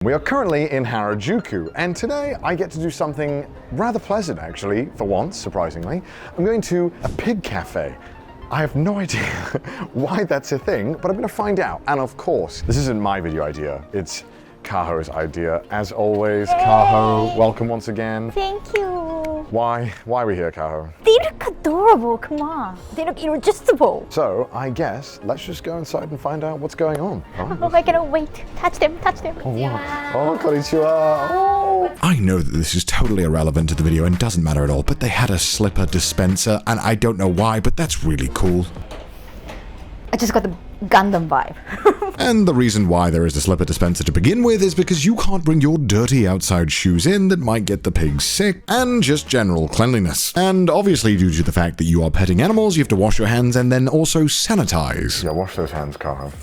We are currently in Harajuku, and today I get to do something rather pleasant actually, for once, surprisingly. I'm going to a pig cafe. I have no idea why that's a thing, but I'm going to find out. And of course, this isn't my video idea, it's Kaho's idea. As always, hey. Kaho, welcome once again. Thank you. Why are we here, Kaho? They look adorable, come on. They look irresistible. So, I guess, let's just go inside and find out what's going on. Oh, I cannot wait. Touch them, touch them. Oh, wow. Oh, konnichiwa. Oh. I know that this is totally irrelevant to the video and doesn't matter at all, but they had a slipper dispenser, and I don't know why, but that's really cool. I just got the Gundam vibe. And the reason why there is a slipper dispenser to begin with is because you can't bring your dirty outside shoes in that might get the pigs sick, and just general cleanliness. And obviously due to the fact that you are petting animals, you have to wash your hands and then also sanitize. Yeah, wash those hands, Kaho.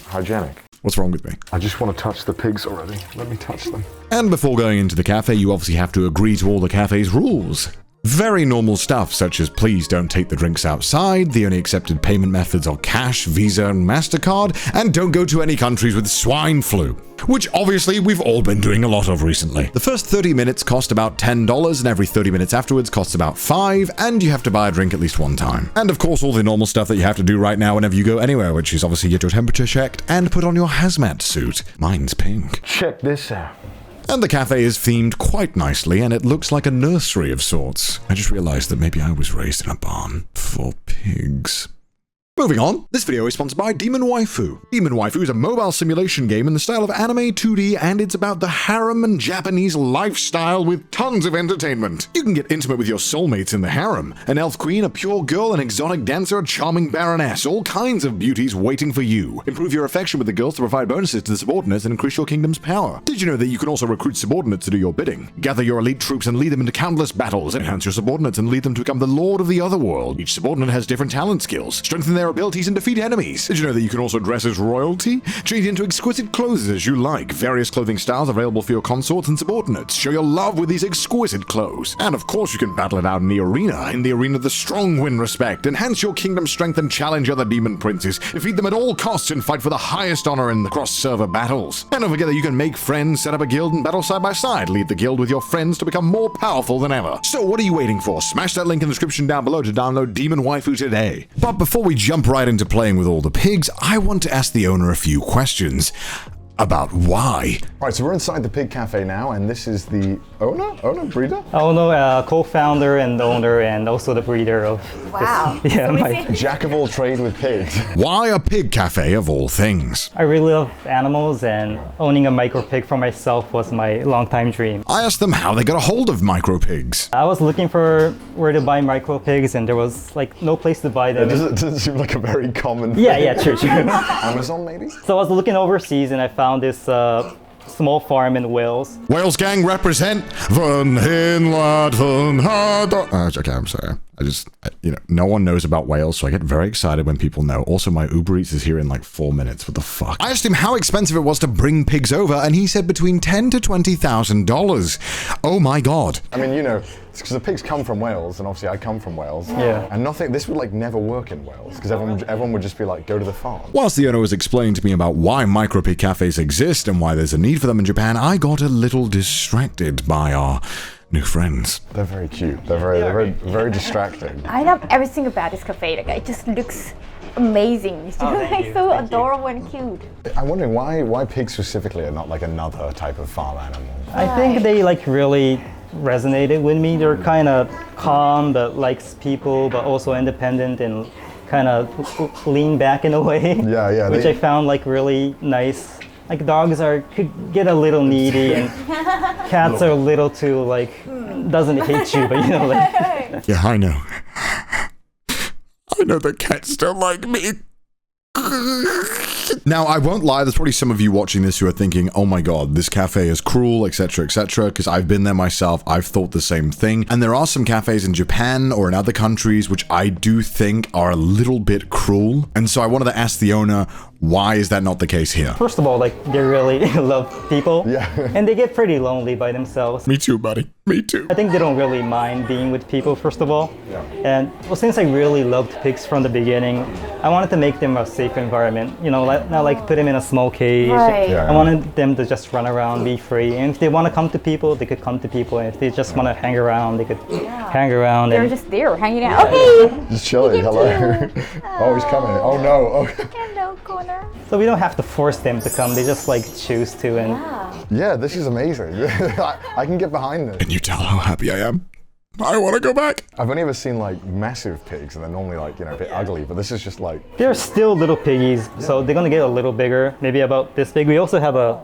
Hygienic. What's wrong with me? I just want to touch the pigs already. Let me touch them. And before going into the cafe, you obviously have to agree to all the cafe's rules. Very normal stuff, such as please don't take the drinks outside, the only accepted payment methods are cash, Visa, and MasterCard, and don't go to any countries with swine flu. Which obviously we've all been doing a lot of recently. The first 30 minutes cost about $10, and every 30 minutes afterwards costs about $5, and you have to buy a drink at least one time. And of course all the normal stuff that you have to do right now whenever you go anywhere, which is obviously get your temperature checked and put on your hazmat suit. Mine's pink. Check this out. And the cafe is themed quite nicely, and it looks like a nursery of sorts. I just realized that maybe I was raised in a barn for pigs. Moving on, this video is sponsored by Demon Waifu. Demon Waifu is a mobile simulation game in the style of anime 2D, and it's about the harem and Japanese lifestyle with tons of entertainment. You can get intimate with your soulmates in the harem. An elf queen, a pure girl, an exotic dancer, a charming baroness, all kinds of beauties waiting for you. Improve your affection with the girls to provide bonuses to the subordinates and increase your kingdom's power. Did you know that you can also recruit subordinates to do your bidding? Gather your elite troops and lead them into countless battles. Enhance your subordinates and lead them to become the lord of the other world. Each subordinate has different talent skills. Strengthen their abilities and defeat enemies. Did you know that you can also dress as royalty? Change into exquisite clothes as you like. Various clothing styles available for your consorts and subordinates. Show your love with these exquisite clothes. And of course you can battle it out in the arena. In the arena the strong win respect. Enhance your kingdom's strength and challenge other demon princes. Defeat them at all costs and fight for the highest honor in the cross-server battles. And don't forget that you can make friends, set up a guild, and battle side by side. Lead the guild with your friends to become more powerful than ever. So what are you waiting for? Smash that link in the description down below to download Demon Waifu today. But before we jump right into playing with all the pigs, I want to ask the owner a few questions about why. Right, so we're inside the pig cafe now, and this is the owner, breeder? Co-founder and owner, and also the breeder of. Wow. This, yeah, Jack of all trades with pigs. Why a pig cafe of all things? I really love animals, and owning a micro pig for myself was my long-time dream. I asked them how they got a hold of micro pigs. I was looking for where to buy micro pigs, and there was like no place to buy them. It doesn't seem like a very common thing. Yeah, true. Amazon maybe? So I was looking overseas, and I found this small farm in Wales. Wales gang represent. Okay, I'm sorry. No one knows about Wales, so I get very excited when people know. Also, my Uber Eats is here in like 4 minutes. What the fuck? I asked him how expensive it was to bring pigs over, and he said between $10,000 to $20,000. Oh my god. I mean, it's because the pigs come from Wales, and obviously I come from Wales. Yeah. And this would like never work in Wales, because everyone would just be like, go to the farm. Whilst the owner was explaining to me about why micro pig cafes exist and why there's a need for them in Japan, I got a little distracted by our new friends. They're very cute. They're very distracting. I love everything about this cafe. Like, it just looks amazing. It's just so adorable and cute. I'm wondering why pigs specifically are not like another type of farm animal. I think they really resonated with me. They're kind of calm, but likes people, but also independent and kind of lean back in a way. Yeah. Which I found really nice. Like dogs could get a little needy, and cats are a little too doesn't hate you, but Yeah, I know. I know the cats don't like me. Now, I won't lie, there's probably some of you watching this who are thinking, oh my god, this cafe is cruel, etc, because I've been there myself, I've thought the same thing, and there are some cafes in Japan or in other countries which I do think are a little bit cruel, and so I wanted to ask the owner, Why is that not the case here? First of all, like they really love people. Yeah. And they get pretty lonely by themselves. Me too, buddy. Me too. I think they don't really mind being with people, first of all. Yeah. And well, since I really loved pigs from the beginning, I wanted to make them a safe environment. You know, not like put them in a small cage. Right. Yeah. I wanted them to just run around, be free. And if they want to come to people, they could come to people. And if they just want to hang around, they could hang around. They're And just there hanging out. Okay. Just chilling. Hello. Oh, he's coming. Oh no. Oh. Hello, corner. so we don't have to force them to come. They just like choose to. And Yeah, this is amazing. I can get behind this. Can you tell how happy I am? I want to go back. I've only ever seen like massive pigs, and they're normally like, you know, a bit ugly, but this is just like, they're still little piggies, so they're gonna get a little bigger, maybe about this big. We also have a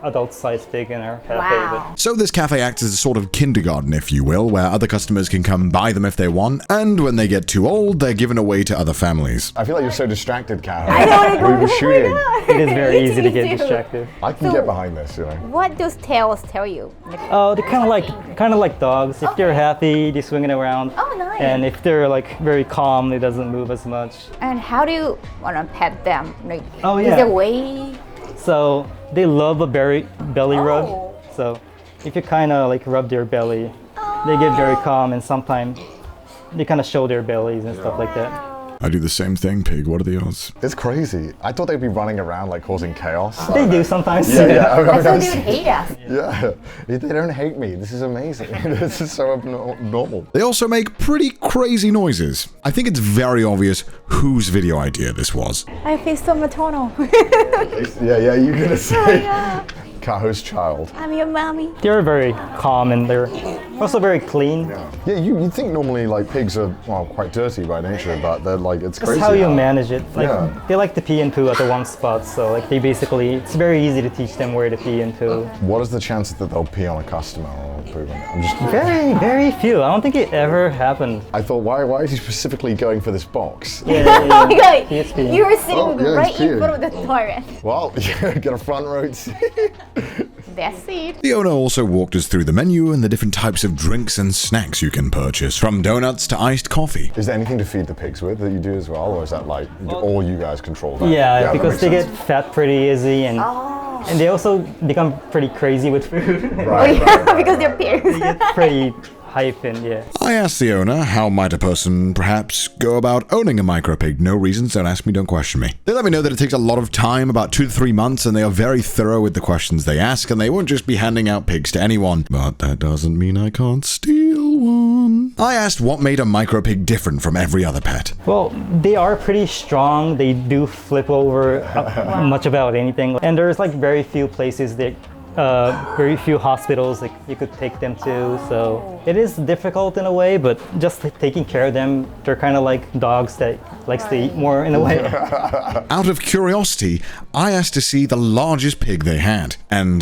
adult-sized pig in our cafe. Wow. So this cafe acts as a sort of kindergarten, if you will, where other customers can come buy them if they want, and when they get too old, they're given away to other families. I feel like you're so distracted, Kat. I don't want to go We were shooting. It is very easy to get Me too. distracted. I can get behind this, you know. What does tails tell you? Oh, they're kind of like dogs. If they're happy, they're swinging around. Oh, nice. And if they're like very calm, they doesn't move as much. And how do you want to pet them? Like, Oh, is yeah. there a way? So they love a belly Oh. rub. So if you kind of like rub their belly, they get very calm, and sometimes they kind of show their bellies and stuff like that. I do the same thing, pig. What are the odds? It's crazy. I thought they'd be running around like causing chaos. They do sometimes. Yeah, yeah. I thought they would hate us. Yeah, they don't hate me. This is amazing. This is so abnormal. They also make pretty crazy noises. I think it's very obvious whose video idea this was. I feel so maternal. Yeah, you're gonna say yeah. Kaho's child. I'm your mommy. They're very calm, and they're also very clean. Yeah, you'd think normally like pigs are, well, quite dirty by nature, but they're like, it's That's crazy. how you manage it. Like Yeah. they like to pee and poo at the one spot, so like they basically, it's very easy to teach them where to pee and poo. What is the chances that they'll pee on a customer or poop on it? I'm just, Very, very few. I don't think it ever happened. I thought, why is he specifically going for this box? Yeah, Oh my god, He is peeing. you were sitting Oh, yeah, right he's in peeing. front of the toilet. Well, get a front row seat. That's it. The owner also walked us through the menu and the different types of drinks and snacks you can purchase, from donuts to iced coffee. Is there anything to feed the pigs with that you do as well, or is that like all you guys control that? Yeah, that because makes they sense. get fat pretty easy, and they also become pretty crazy with food. Right, right. Because they're pigs. They get pretty hype, and yeah. I asked the owner, how might a person perhaps go about owning a micropig? No reasons, don't ask me, don't question me. They let me know that it takes a lot of time, about 2 to 3 months, and they are very thorough with the questions they ask, and they won't just be handing out pigs to anyone. But that doesn't mean I can't steal one. I asked what made a micropig different from every other pet. Well, they are pretty strong. They do flip over much about anything, and there's like very few places that. Very few hospitals that you could take them to, so it is difficult in a way, but just taking care of them, they're kind of like dogs that likes to eat more in a way. Out of curiosity, I asked to see the largest pig they had, and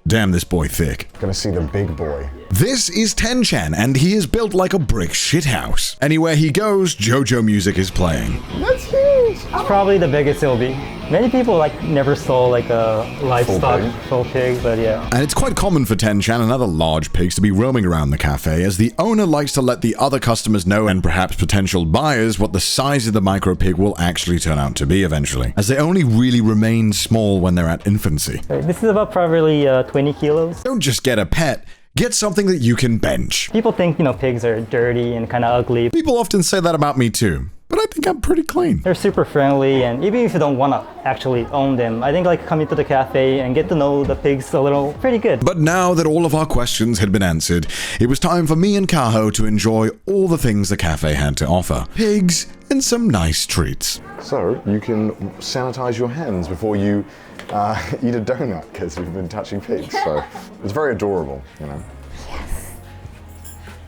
damn, this boy thick. Gonna see the big boy. This is Ten-chan, and he is built like a brick shithouse. Anywhere he goes, JoJo music is playing. That's huge. It's probably the biggest it'll be. Many people like never saw like a livestock full pig, but yeah. And it's quite common for Ten-chan and other large pigs to be roaming around the cafe, as the owner likes to let the other customers know, and perhaps potential buyers, what the size of the micro pig will actually turn out to be eventually, as they only really remain small when they're at infancy. This is about probably 20 kilos. Don't just get a pet, get something that you can bench. People think, pigs are dirty and kind of ugly. People often say that about me too, but I think I'm pretty clean. They're super friendly, and even if you don't want to actually own them, I think like coming to the cafe and get to know the pigs a little, pretty good. But now that all of our questions had been answered, it was time for me and Kaho to enjoy all the things the cafe had to offer. Pigs and some nice treats. So you can sanitize your hands before you eat a donut because you've been touching pigs. So it's very adorable,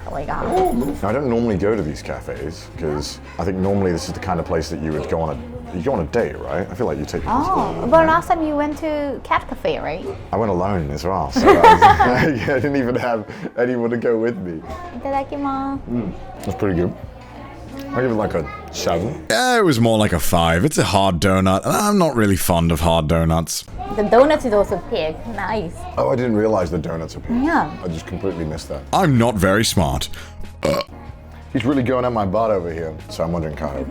Oh my god. Now, I don't normally go to these cafes because I think normally this is the kind of place that you would go on a date, right? I feel like you take. Oh, but last time you went to cat cafe, right? I went alone as well, so I didn't even have anyone to go with me. Itadakimasu. That's pretty good. I'll give it like a 7. Yeah, it was more like a 5. It's a hard donut, and I'm not really fond of hard donuts. The donut is also pig. Nice. Oh, I didn't realize the donuts are pink. Yeah. I just completely missed that. I'm not very smart. He's really going at my butt over here. So I'm wondering, Kyle,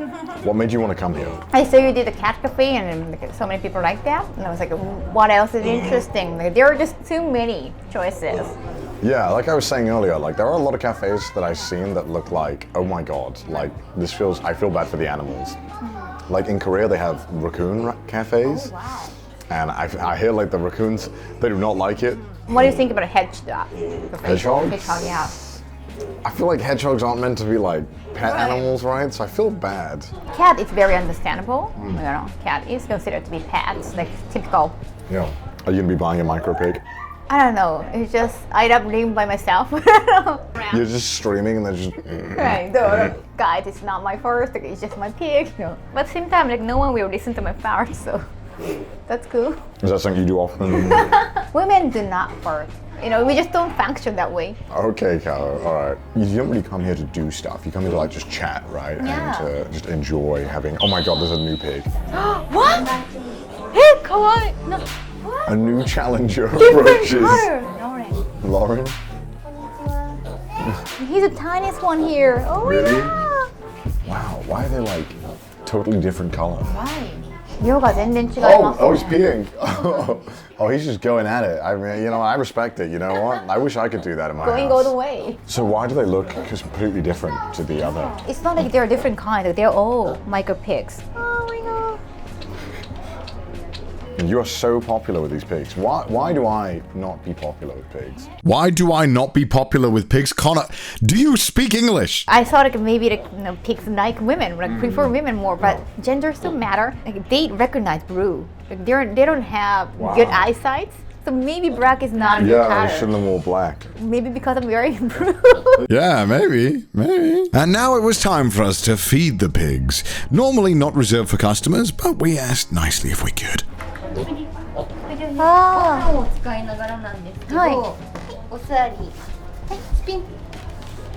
what made you want to come here? I saw you did the cat cafe, and like, so many people like that. And I was like, what else is interesting? Like, there are just too many choices. Yeah, like I was saying earlier, like there are a lot of cafes that I've seen that look like, oh my god, like I feel bad for the animals. Like in Korea, they have raccoon cafes. Oh, wow. And I hear like the raccoons, they do not like it. What do you think about a hedgehog? Hedgehogs? Hedgehog, yeah. I feel like hedgehogs aren't meant to be like pet animals, right? So I feel bad. Cat is very understandable. You know, cat is considered to be pets, like typical. Yeah. Are you gonna be buying a micro pig? I don't know. It's just I end up living by myself. You're just streaming and then just. Right. No, guys, it's not my first. Like, it's just my pig. No. But at the same time, like no one will listen to my farts, so that's cool. Is that something you do often? Women do not fart. You know, we just don't function that way. Okay, Carol. All right. You don't really come here to do stuff. You come here to like just chat, right? Yeah. And to just enjoy having. Oh my God, there's a new pig. What? Hey, kawaii. No. What? A new challenger Different approaches. color. Lauren. He's the tiniest one here. Oh my Really? god. Wow. Why are they like totally different colors? Right. 묘가全然違います。Oh, he's peeing. Oh, he's just going at it. I mean, you know, I respect it. You know what? I wish I could do that in my Going house. all the way. So why do they look completely different to the other? It's not like they're different kinds. They're all micro pigs. Oh my god. You are so popular with these pigs. Why do I not be popular with pigs? Why do I not be popular with pigs? Connor, do you speak English? I thought like maybe like, you know, pigs like women, like prefer women more, but gender still matter. Like they recognize blue. Like they don't have good eyesight. So maybe black is not a good Yeah, I color. shouldn't have worn black. Maybe because I'm wearing blue. Yeah, maybe. And now it was time for us to feed the pigs. Normally not reserved for customers, but we asked nicely if we could. あパンを使いながらなんですけど、はいお座り、はい、スピン、も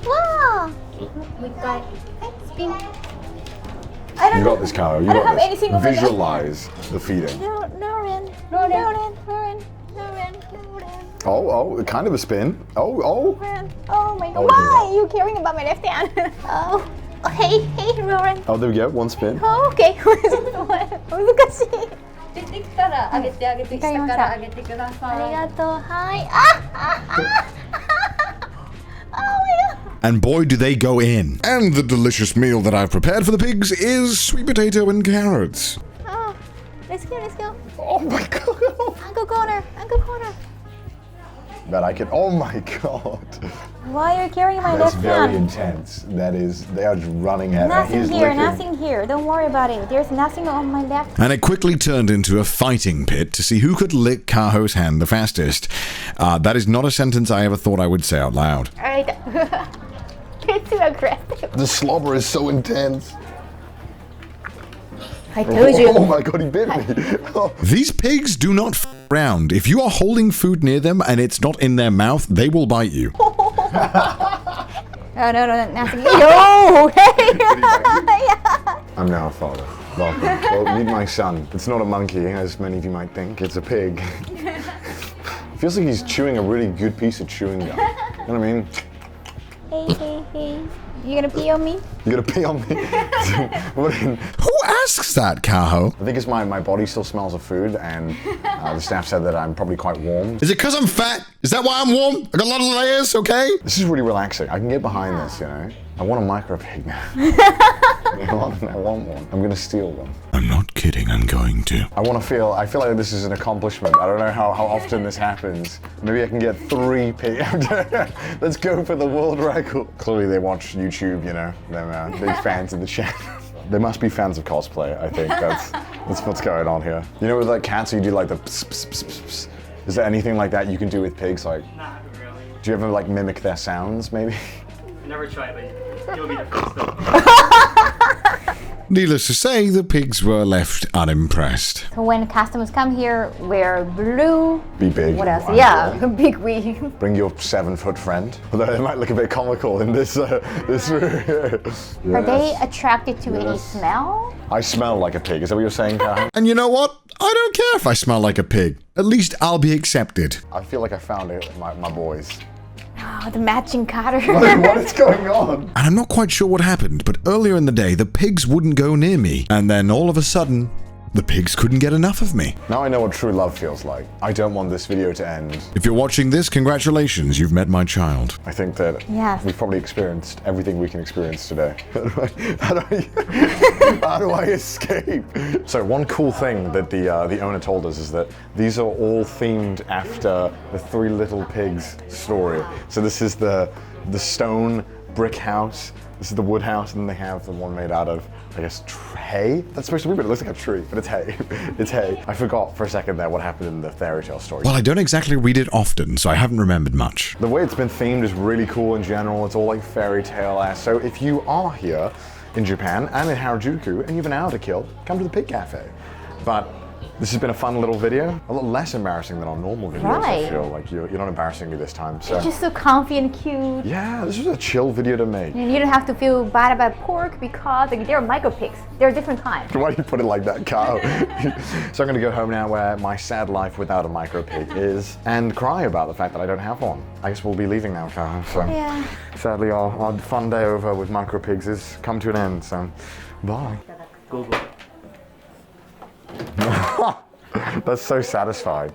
ーわう一回、はい、スピン。 I You don't got this, Kyle. You I don't got have this. anything over there. Visualize the feeding. Lauren. Oh, kind of a spin. Oh. Oh my god. Oh, Why are you caring about my left hand? Oh. Hey, Lauren. Oh, there we go. One spin. Oh, okay. 難しい。出てきたら上げてあげて、下から上げてください。ありがとう。はい。Oh my god. And boy, do they go in. And the delicious meal that I've prepared for the pigs is sweet potato and carrots. Oh, let's go. Oh my God. Uncle Corner. That I can. Oh my God. Why are you carrying my That's left very hand? intense. That is. They are just running at. Nothing He's here, licking. nothing here. Don't worry about it. There's nothing on my left. And it quickly turned into a fighting pit to see who could lick Kaho's hand the fastest. That is not a sentence I ever thought I would say out loud. Alright. It's too aggressive. The slobber is so intense. I told you. Oh my God, he bit me. Oh. These pigs do not f around. If you are holding food near them and it's not in their mouth, they will bite you. Oh, no, nothing. No! I'm now a father. Welcome. Well, meet my son. It's not a monkey, as many of you might think. It's a pig. Feels like he's chewing a really good piece of chewing gum. You know what I mean? Hey. You gonna pee on me? You gonna pee on me? Who asks that, Kaho? I think it's my body still smells of food, and the staff said that I'm probably quite warm. Is it because I'm fat? Is that why I'm warm? I got a lot of layers, okay? This is really relaxing. I can get behind this, you know. I want a micro pig now. I want one. I'm gonna steal one. I'm not kidding, I'm going to. I feel like this is an accomplishment. I don't know how often this happens. Maybe I can get 3 pigs. Let's go for the world record. Clearly they watch YouTube, you know. They're big fans of the channel. They must be fans of cosplay, I think. That's what's going on here. You know with like cats you do like the pss, pss, pss, pss, pss. Is there anything like that you can do with pigs? Like, Not really. do you ever like mimic their sounds maybe? Never tried, but you'll be the first though. Needless to say, the pigs were left unimpressed. So when customers come here, wear blue. Be big. What else? Wow. Yeah, big wig. Bring your 7-foot friend. Although it might look a bit comical in this this room. Are they attracted to any smell? I smell like a pig. Is that what you're saying, Karen? And you know what? I don't care if I smell like a pig. At least I'll be accepted. I feel like I found it, my boys. Oh, the matching cutter. What is going on? And I'm not quite sure what happened, but earlier in the day, the pigs wouldn't go near me. And then all of a sudden, the pigs couldn't get enough of me. Now I know what true love feels like. I don't want this video to end. If you're watching this, congratulations, you've met my child. I think that Yes. we've probably experienced everything we can experience today. How do I escape? So one cool thing that the owner told us is that these are all themed after the Three Little Pigs story. So this is the stone brick house, this is the wood house, and then they have the one made out of, I guess, hay? That's supposed to be, but it looks like a tree, but it's hay. It's hay. I forgot for a second there what happened in the fairy tale story. Well, I don't exactly read it often, so I haven't remembered much. The way it's been themed is really cool in general. It's all like fairy tale-esque. So if you are here in Japan and in Harajuku and you have an hour to kill, come to the Pig Cafe. But this has been a fun little video, a little less embarrassing than our normal videos. Right. I feel like you're not embarrassing me this time. So Just so comfy and cute. yeah, this was a chill video to make. And you don't have to feel bad about pork because like, they're micro pigs. They're different kinds. Why do you put it like that, Kyle? So I'm gonna go home now where my sad life without a micro pig is and cry about the fact that I don't have one. I guess we'll be leaving now, Kyle. So Yeah. sadly our fun day over with micro pigs has come to an end, so bye. That's so satisfying.